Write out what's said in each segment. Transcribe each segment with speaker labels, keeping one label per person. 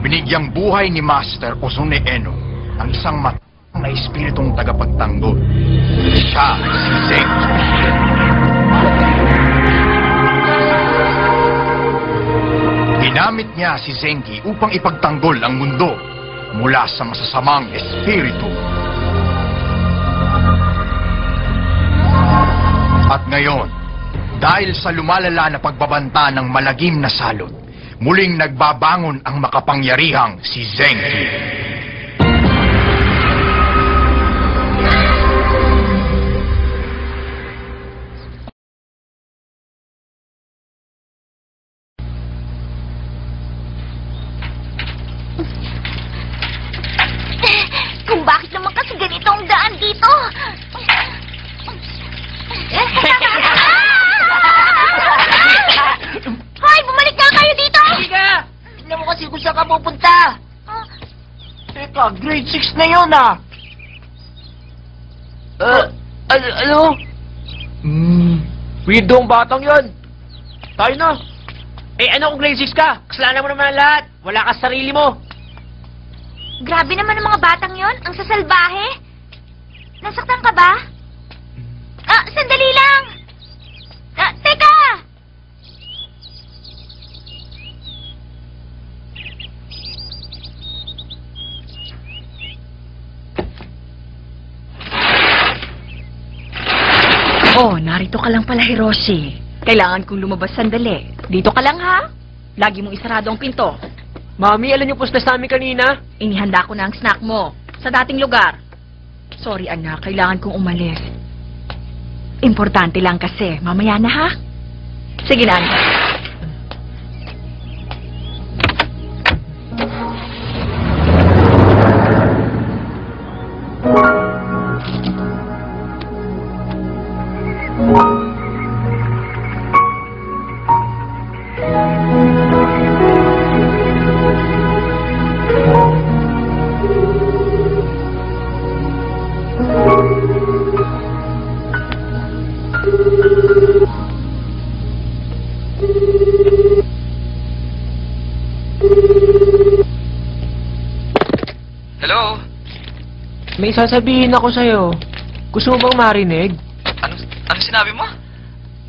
Speaker 1: Binigyang buhay ni Master Ozone Eno ang isang matang na espiritong tagapagtanggol. Siya si Zenki. Ginamit niya si Zenki upang ipagtanggol ang mundo mula sa masasamang espiritu. At ngayon, dahil sa lumalala na pagbabanta ng malagim na salot, muling nagbabangon ang makapangyarihang si Zenki.
Speaker 2: Kung bakit naman kasi ganito ang daan dito? Hoy, bumalik na kayo dito!
Speaker 3: Sige! Tignan mo kasi kung saan ka pupunta! Teka, grade 6 na yun ano? Weirdo ang batang yun! Tayo na! Ano kung grade 6 ka? Kasalanan mo naman ang lahat! Wala ka sa sarili mo!
Speaker 2: Grabe naman ang mga batang yon, ang sasalbahe. Nasaktan ka ba? Sandali lang! Teka!
Speaker 4: Oh, narito ka lang pala, Hiroshi. Kailangan kong lumabas sandali. Dito ka lang, ha? Lagi mong isarado ang pinto.
Speaker 3: Mami, alam niyo po na sa amin kanina?
Speaker 4: Inihanda ko na ang snack mo. Sa dating lugar. Sorry, anak. Kailangan kong umalis. Importante lang kasi. Mamaya na, ha? Sige na, anak.
Speaker 5: Hello?
Speaker 3: May sasabihin ako sa'yo. Gusto mo bang marinig?
Speaker 5: Ano sinabi mo?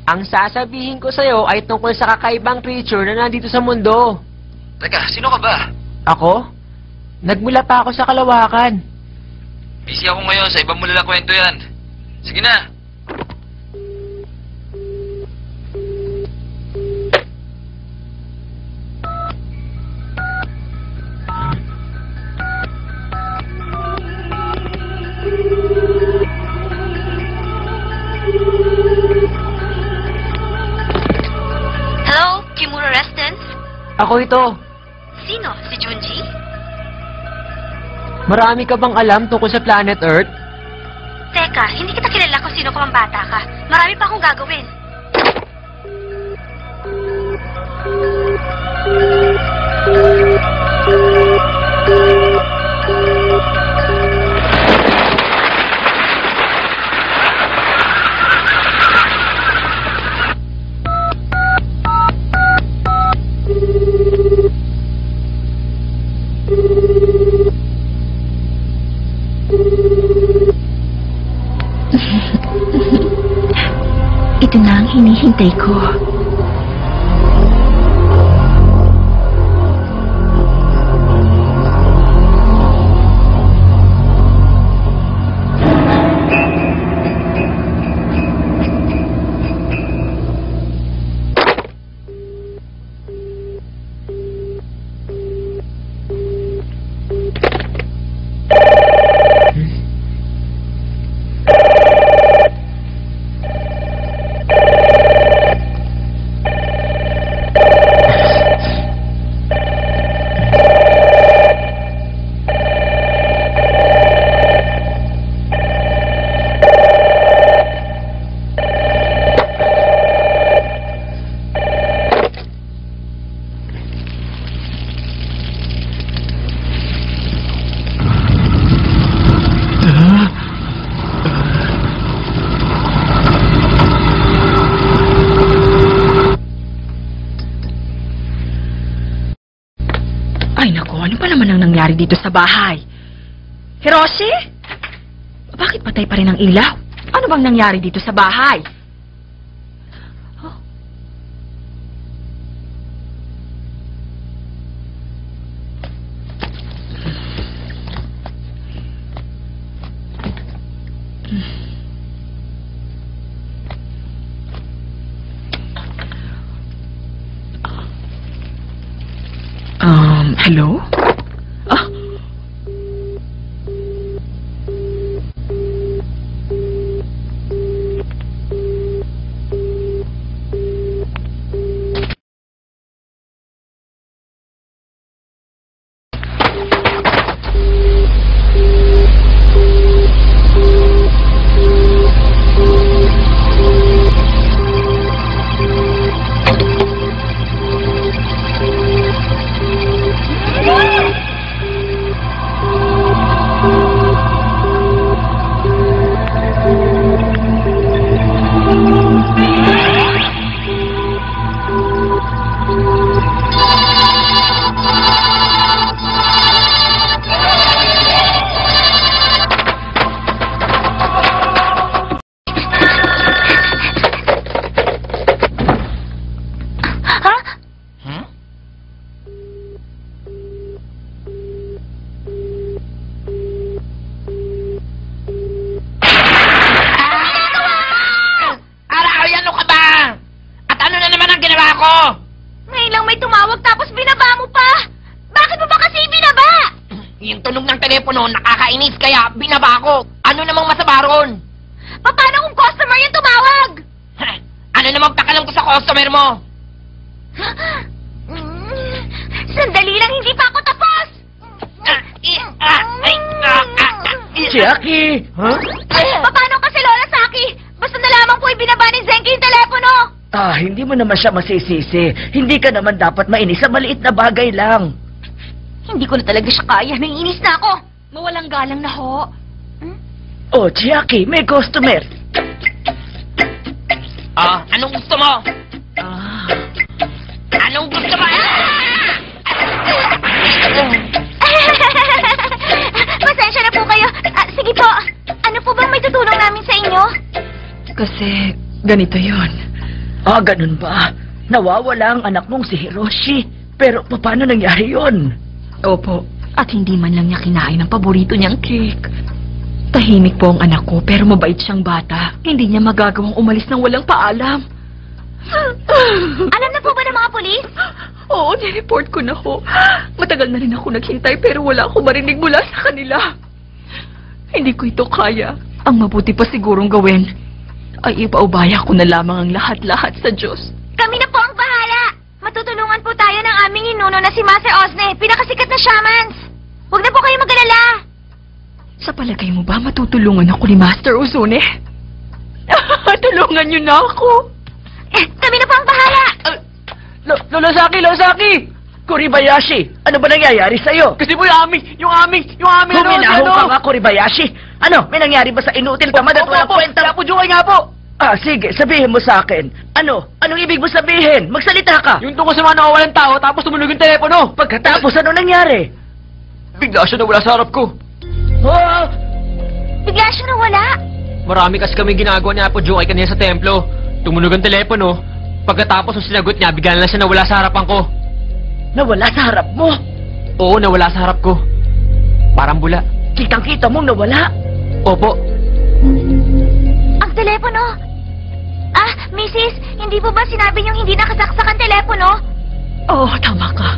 Speaker 3: Ang sasabihin ko sa'yo ay tungkol sa kakaibang creature na nandito sa mundo.
Speaker 5: Teka, sino ka ba?
Speaker 3: Ako? Nagmula pa ako sa kalawakan.
Speaker 5: Busy ako ngayon, sa ibang mulala kwento yan. Sige na.
Speaker 2: Hello, Kimura Residence?
Speaker 3: Ako ito.
Speaker 2: Sino? Si Junji?
Speaker 3: Marami ka bang alam tungkol sa planet Earth?
Speaker 2: Teka, hindi kita kilala kung sino ka mang bata ka. Marami pa akong gagawin.
Speaker 4: hinihintay ko. Ay naku, ano pa naman ang nangyari dito sa bahay? Hiroshi? Bakit patay pa rin ang ilaw? Ano bang nangyari dito sa bahay? Oh. Hello? Ah? Ngayon lang may tumawag tapos binaba mo pa. Bakit mo ba kasi binaba?
Speaker 3: Yung tunog ng telepono, nakakainis kaya binaba ko. Ano namang masama ron?
Speaker 2: Paano kung customer yung tumawag?
Speaker 3: Ano namang pakalam ko sa customer mo?
Speaker 2: Sandali lang, hindi pa ako tapos.
Speaker 3: Jackie! Huh?
Speaker 2: Paano kasi Lola Saki? Basta na lamang po ibinaba ni Zenki yung telepono.
Speaker 6: Hindi mo naman siya masisisi. Hindi ka naman dapat mainis sa maliit na bagay lang.
Speaker 2: Hindi ko na talaga siya kaya. Naiinis na ako.
Speaker 4: Mawalang galang na ho.
Speaker 6: Oh, Jackie, may customer.
Speaker 3: Anong gusto mo? Anong gusto mo?
Speaker 2: Pasensya na po kayo. Sige po. Ano po bang may tutulong namin sa inyo?
Speaker 4: Kasi ganito yon.
Speaker 6: Ganun ba? Nawawala ang anak mong si Hiroshi. Pero paano nangyari yon?
Speaker 4: Opo, at hindi man lang niya kinain ang paborito niyang cake. Tahimik po ang anak ko, pero mabait siyang bata. Hindi niya magagawang umalis ng walang paalam.
Speaker 2: Alam na po ba ng mga pulis?
Speaker 4: Oo, nireport ko na ho. Matagal na rin ako naghintay, pero wala akong marinig mula sa kanila. Hindi ko ito kaya. Ang mabuti pa sigurong gawin ay ipaubaya ko na lamang ang lahat-lahat sa Diyos.
Speaker 2: Kami na po ang bahala. Matutulungan po tayo ng aming ninuno na si Master Osne, pinakasikat na shamans. Huwag na po kayo mag-alala.
Speaker 4: Sa palagay mo ba matutulungan ako ni Master Ozone? Tulungan niyo na ako.
Speaker 2: Kami na po ang bahala.
Speaker 6: Losaki! Kuribayashi, ano ba nangyayari sa'yo?
Speaker 3: Kasi po yung aming
Speaker 6: Huminaho ka nga, Kuribayashi. Ano, may nangyari ba sa inutil tamad at walang kwenta?
Speaker 3: Kaya po, Jukay nga po.
Speaker 6: Sige, sabihin mo sa akin. Anong ibig mo sabihin? Magsalita ka.
Speaker 3: Yung tungkol sa mga nawawalang tao, tapos tumunog yung telepono.
Speaker 6: Pagkatapos, ano nangyari?
Speaker 3: Bigla siya nawala sa harap ko.
Speaker 2: Bigla siya nawala.
Speaker 3: Marami kasi kami ginagawa niya po, Jukay, kanina sa templo. Tumunog ang telepono. Pagkatapos ng sinagot niya, bigla na lang siya nawala sa harapan ko.
Speaker 6: Nawala sa harap mo.
Speaker 3: Oo, nawala sa harap ko. Parang bula.
Speaker 6: Kitang-kita mong nawala.
Speaker 3: Opo.
Speaker 2: Ang telepono! Ah, Mrs., hindi po ba sinabi niyong hindi nakasaksak ang telepono?
Speaker 4: Oo, tama ka.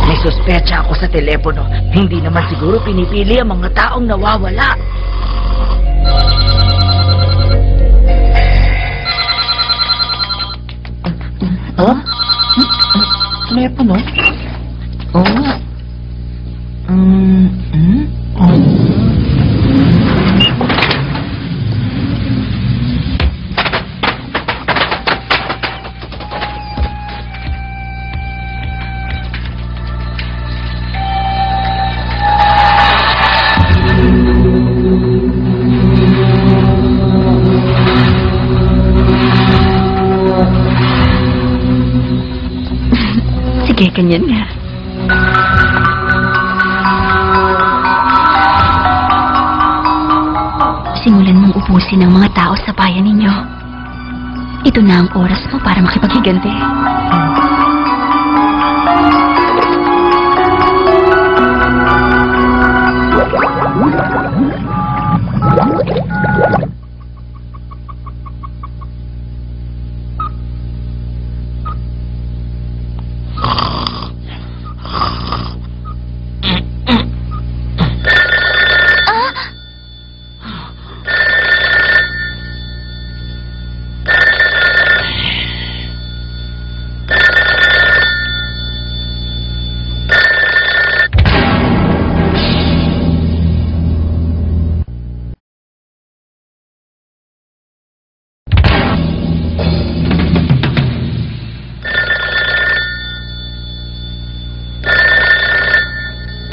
Speaker 6: May suspecha ako sa telepono. Hindi naman siguro pinipili ang mga taong nawawala. Huh? Telepono? Oo nga.
Speaker 4: Sige, ganyan nga. Simulan mong ubusin ang mga tao sa bayan ninyo. Ito na ang oras mo para makipaghiganti.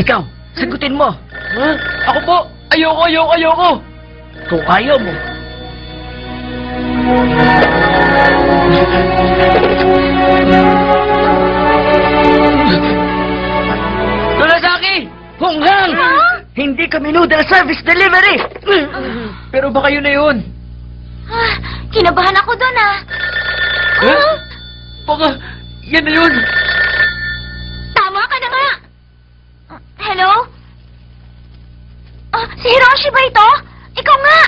Speaker 6: Ikaw, sagutin mo.
Speaker 3: Ha? Ako po! Ayoko!
Speaker 6: Kung ayaw mo.
Speaker 3: Norasaki!
Speaker 6: Hunghang! Hindi kami noodle service delivery!
Speaker 3: Pero baka yun na yun.
Speaker 2: Ah, kinabahan ako doon ah.
Speaker 3: Eh? Baka yan na yun.
Speaker 2: Tama ka na nga. Hello? Ah, si Hiroshi ba ito? Ikaw nga!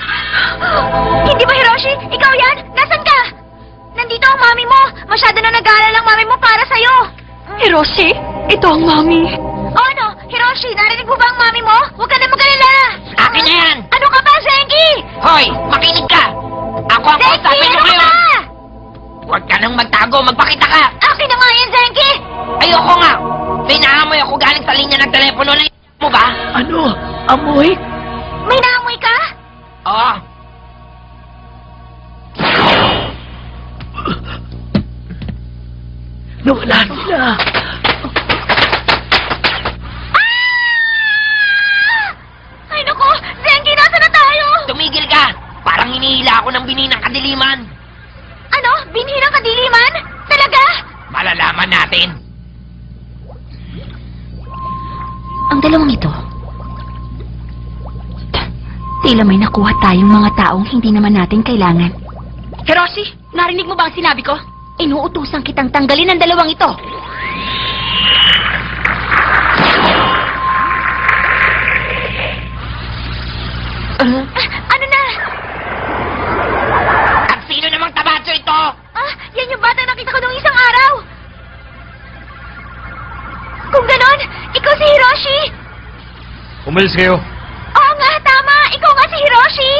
Speaker 2: Hindi ba Hiroshi? Ikaw yan? Nasaan ka? Nandito ang mami mo. Masyado na nag-aalala ang mami mo para sa'yo.
Speaker 4: Hiroshi, ito ang mami.
Speaker 2: O ano? Hiroshi, narinig mo ba ang mami mo? Huwag ka na mag-alala.
Speaker 5: Akin na yan!
Speaker 2: Ano ka ba, Zenki?
Speaker 5: Hoy, makinig ka! Ako ang
Speaker 2: Zenki,
Speaker 5: kausapin
Speaker 2: ano
Speaker 5: niyo
Speaker 2: ka
Speaker 5: ngayon!
Speaker 2: ba?
Speaker 5: Huwag ka nang magtago, magpakita ka!
Speaker 2: Akin na nga yan, Zenki.
Speaker 5: Ayoko nga! May naamoy ako galing sa linya ng telepono na mo ba?
Speaker 6: Ano? Amoy?
Speaker 2: May naamoy ka?
Speaker 5: Oo.
Speaker 6: Nawala sila.
Speaker 2: Ay, naku! Zenki, nasa na tayo?
Speaker 5: Tumigil ka! Parang hinihila ako ng bininang kadiliman.
Speaker 2: Ano? Binhirang kadiliman? Talaga?
Speaker 5: Malalaman natin.
Speaker 4: Ang dalawang ito. Tila may nakuha tayong mga taong hindi naman natin kailangan.
Speaker 2: Hiroshi, narinig mo ba ang sinabi ko? Inuutusan kitang tanggalin ang dalawang ito. Ano na?
Speaker 5: At sino namang tabacho ito?
Speaker 2: Ah, yan yung bata nakita ko nung isang araw. Kung ganon, ikaw si Hiroshi.
Speaker 3: Umalis kayo.
Speaker 2: Oo nga, tama. Ikaw nga si Hiroshi.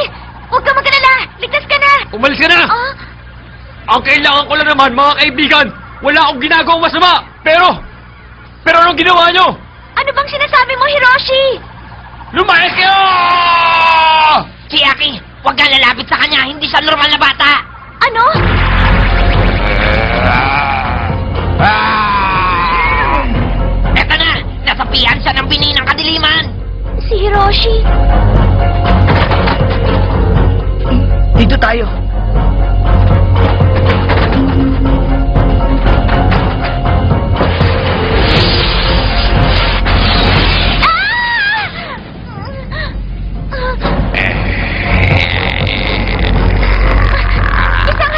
Speaker 2: Huwag ka mag-alala. Ligtas ka na.
Speaker 3: Umalis ka na!
Speaker 2: Ah,
Speaker 3: Ang kailangan ko lang naman, mga kaibigan, wala akong ginagawang masama. Pero anong ginawa nyo?
Speaker 2: ano bang sinasabi mo, Hiroshi?
Speaker 3: Lumayas kayo!
Speaker 5: Chiaki, huwag kang lalapit sa kanya. Hindi siya normal na bata.
Speaker 2: Ano?
Speaker 5: Eto na, nasapian siya ng bininang kadiliman.
Speaker 2: Si Hiroshi.
Speaker 6: Dito tayo.
Speaker 2: Isang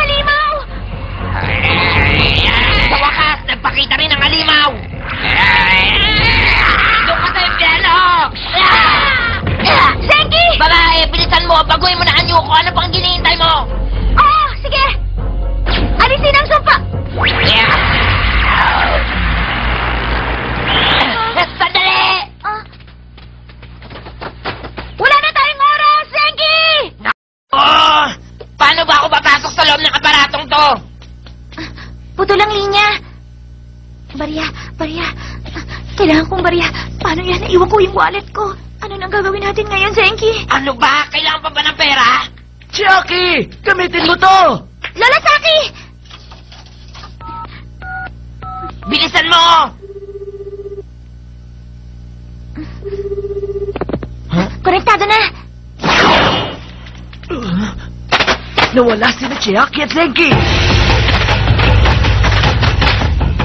Speaker 2: Barya. Kailangan kong barya. Paano yan? Naiwan ko yung wallet ko. Ano nang gagawin natin ngayon, Zenki?
Speaker 5: Ano ba? Kailangan pa ba ng pera?
Speaker 6: Chiaki! Gamitin mo to!
Speaker 2: Lola Saki!
Speaker 5: Bilisan mo!
Speaker 2: Konektado na!
Speaker 6: Nawala sila Chiaki at Zenki!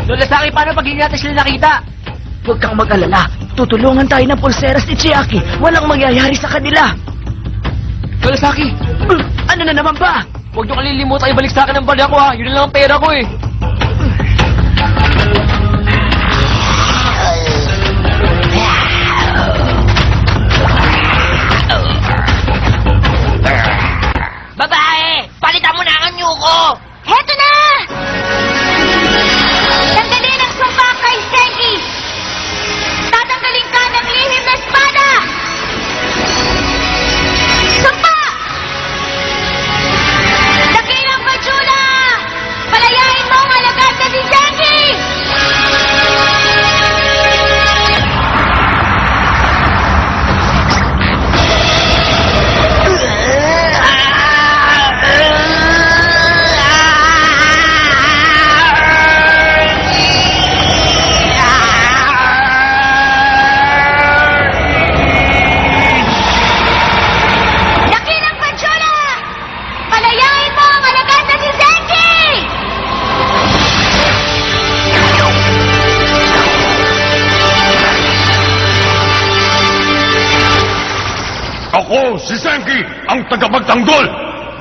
Speaker 3: Lola Saki, paano pag hindi natin sila nakita?
Speaker 6: Huwag kang mag-alala. Tutulungan tayo ng pulseras ni Chiaki. Walang mangyayari sa kanila.
Speaker 3: Lola Saki,
Speaker 6: Ano na naman ba?
Speaker 3: huwag niyo kalilimutan ibalik sa akin ang balya ko ha. Yun lang ang pera ko eh.
Speaker 5: Babae! Palitan mo na ang anyo ko!
Speaker 2: Heto na! Tanggalin ang sumpa kay Zenki! Tatanggalin ka ng lihim na espada! Sumpa! Dakilang Majula! Palayain mo ang alagad na si Zenki! Dakilang Majula! Palayain mo ang alagad na si Zenki!
Speaker 1: Ako, si Zenki, ang tagapagtanggol!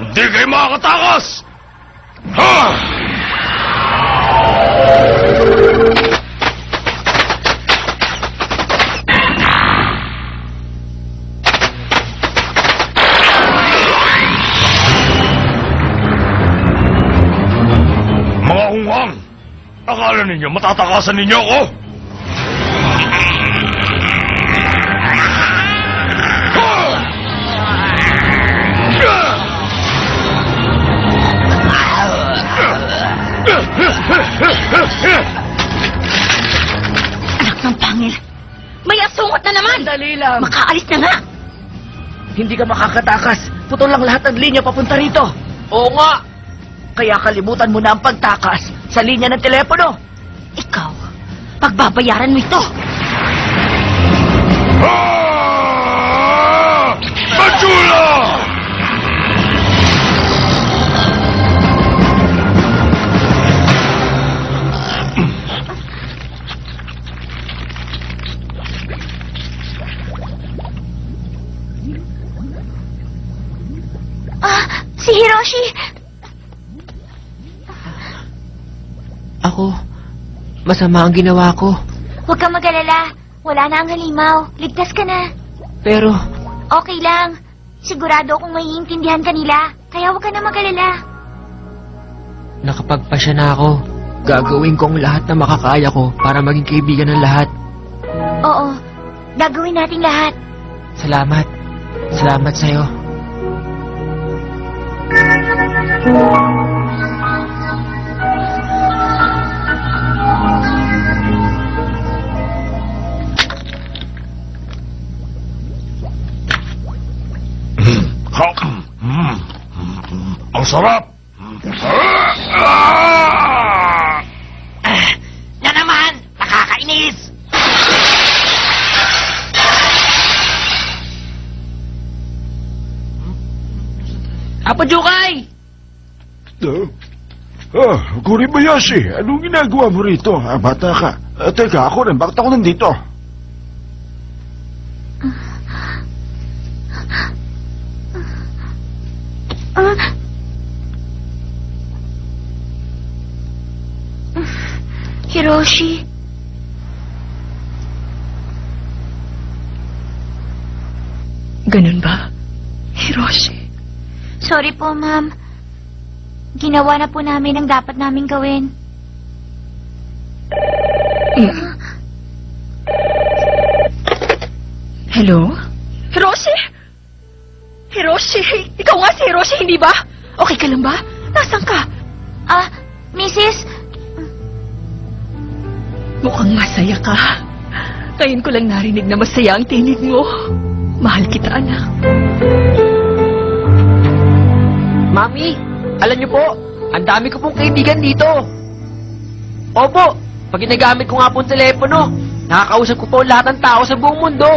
Speaker 1: Hindi kayo makakatakas! Ha! Mga hunghang! Akala ninyo matatakasan ninyo ako?
Speaker 2: Anak ng pangil! May asungot na naman!
Speaker 6: Dali lang.
Speaker 2: Makaalis na nga!
Speaker 6: Hindi ka makakatakas. Putol lang lahat ng linya papunta rito.
Speaker 3: Oo nga.
Speaker 6: Kaya kalimutan mo na ang pagtakas sa linya ng telepono.
Speaker 2: Ikaw, pagbabayaran mo ito!
Speaker 1: Ah! Majula!
Speaker 2: Si Hiroshi!
Speaker 3: Ako, masama ang ginawa ko.
Speaker 2: Huwag kang mag-alala. Wala na ang halimaw. Ligtas ka na.
Speaker 3: Pero,
Speaker 2: Okay lang. Sigurado akong maiintindihan ka nila. Kaya huwag ka na mag-alala.
Speaker 3: nakapagpasya na ako. Gagawin ko ang lahat na makakaya ko para maging kaibigan ng lahat.
Speaker 2: Oo. Gagawin natin lahat.
Speaker 3: Salamat. Salamat sa'yo.
Speaker 1: Ang sarap!
Speaker 5: Na naman! Nakakainis!
Speaker 3: Apo Jukay!
Speaker 7: Kuribayashi, anong ginagawa mo rito? Bata ka. Teka, ako rin. Bakit ako nandito?
Speaker 2: Hiroshi.
Speaker 4: Ganun ba, Hiroshi?
Speaker 2: Sorry po, ma'am. Ginawa na po namin ang dapat namin gawin.
Speaker 4: Hello? Hiroshi? Hiroshi? Ikaw nga si Hiroshi, hindi ba? Okay ka lang ba? Nasaan ka?
Speaker 2: Mrs.
Speaker 4: Mukhang masaya ka. Ngayon ko lang narinig na masaya ang tinig mo. Mahal kita, anak.
Speaker 3: Mami, alam niyo po, ang dami ko pong kaibigan dito. Opo, pag ginagamit ko nga po ang telepono, nakakausap ko po lahat ng tao sa buong mundo.